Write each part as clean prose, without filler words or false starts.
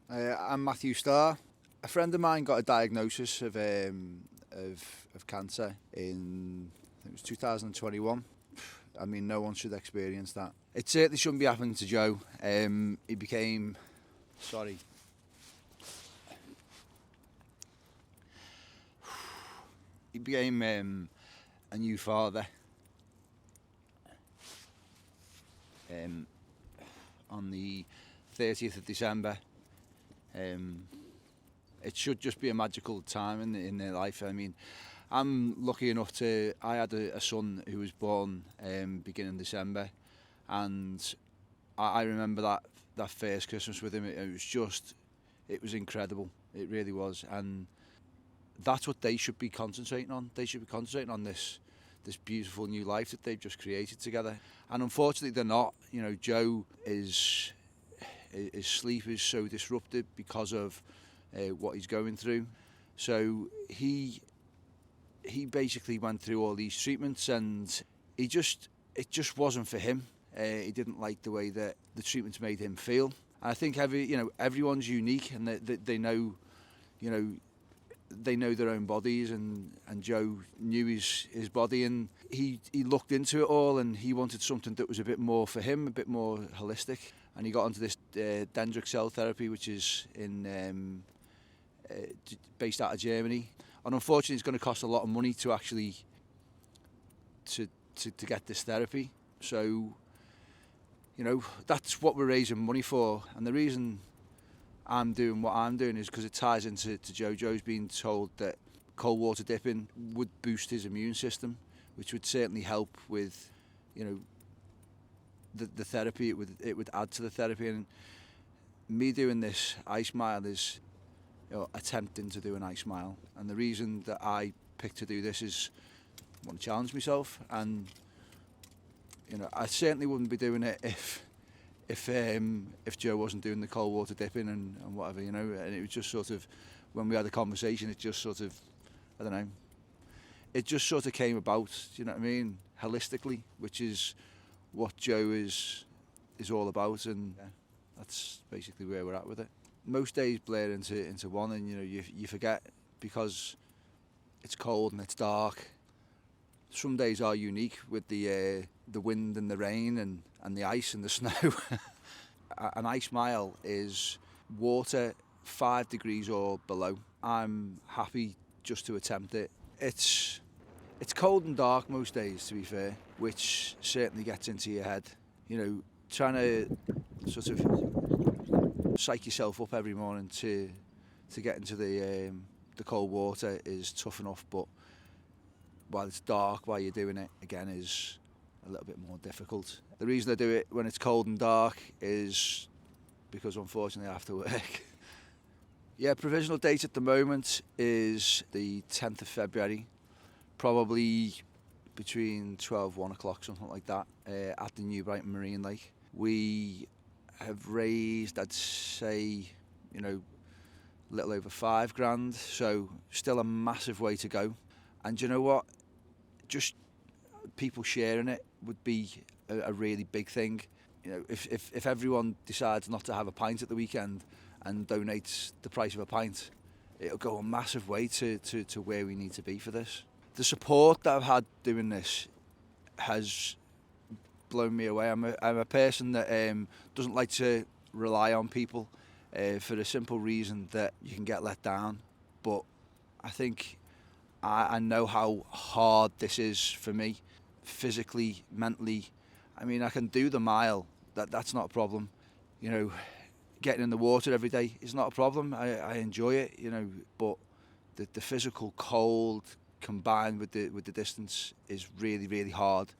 I'm Matthew Starr. A friend of mine got a diagnosis of cancer in, I think it was 2021. I mean, no one should experience that. It certainly shouldn't be happening to Joe. He became, sorry, he became a new father on the 30th of December. It should just be a magical time in their life. I mean, I'm lucky enough I had a son who was born beginning December, and I remember that first Christmas with him. It was incredible. It really was, and that's what they should be concentrating on. They should be concentrating on this beautiful new life that they've just created together. And unfortunately, they're not. You know, Joe his sleep is so disrupted because of what he's going through. So he basically went through all these treatments, and it just wasn't for him. He didn't like the way that the treatments made him feel. And I think everyone's unique, and they know, they know their own bodies, and Joe knew his body, and he looked into it all, and he wanted something that was a bit more for him, a bit more holistic. And he got onto this dendritic cell therapy, which is based out of Germany. And unfortunately, it's going to cost a lot of money to actually to get this therapy. So, that's what we're raising money for. And the reason I'm doing what I'm doing is because it ties into Joe. Joe's been told that cold water dipping would boost his immune system, which would certainly help with, the therapy. It would add to the therapy. And me doing this ice mile is attempting to do an ice mile. And the reason that I picked to do this is I want to challenge myself. And I certainly wouldn't be doing it if Joe wasn't doing the cold water dipping and whatever, And it was just sort of, when we had a conversation, it just sort of, I don't know, it just sort of came about, you know what I mean, holistically, which is what Joe is all about. And that's basically where we're at with it. Most days blur into one, and you forget because it's cold and it's dark. Some days are unique with the wind and the rain and the ice and the snow. An ice mile is water 5 degrees or below. I'm happy just to attempt it. It's cold and dark most days, to be fair, which certainly gets into your head. Trying to sort of psych yourself up every morning to get into the cold water is tough enough, but while it's dark while you're doing it, again, is a little bit more difficult. The reason I do it when it's cold and dark is because unfortunately I have to work. Yeah, provisional date at the moment is the 10th of February, probably between 12, 1 o'clock, something like that, at the New Brighton Marine Lake. We have raised, I'd say, a little over £5,000, so still a massive way to go. And you know what? Just people sharing it would be a really big thing. If everyone decides not to have a pint at the weekend and donates the price of a pint, it'll go a massive way to where we need to be for this. The support that I've had doing this has blown me away. I'm a person that doesn't like to rely on people for the simple reason that you can get let down. But I think I know how hard this is for me, physically, mentally. I mean, I can do the mile. That's not a problem. Getting in the water every day is not a problem. I enjoy it. But the physical cold combined with the distance is really, really hard.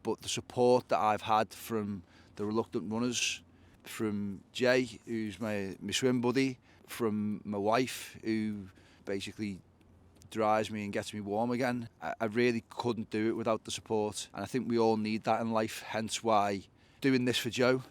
But the support that I've had from the reluctant runners, from Jay, who's my swim buddy, from my wife, who basically dries me and gets me warm again, I really couldn't do it without the support. And I think we all need that in life, hence why doing this for Joe.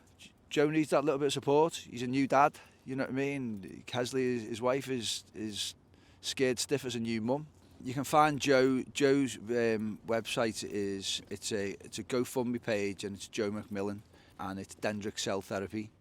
Joe needs that little bit of support. He's a new dad, you know what I mean? Kesley, his wife, is scared stiff as a new mum. You can find Joe's website it's a GoFundMe page, and it's Joe McMillan, and it's Dendritic Cell Therapy.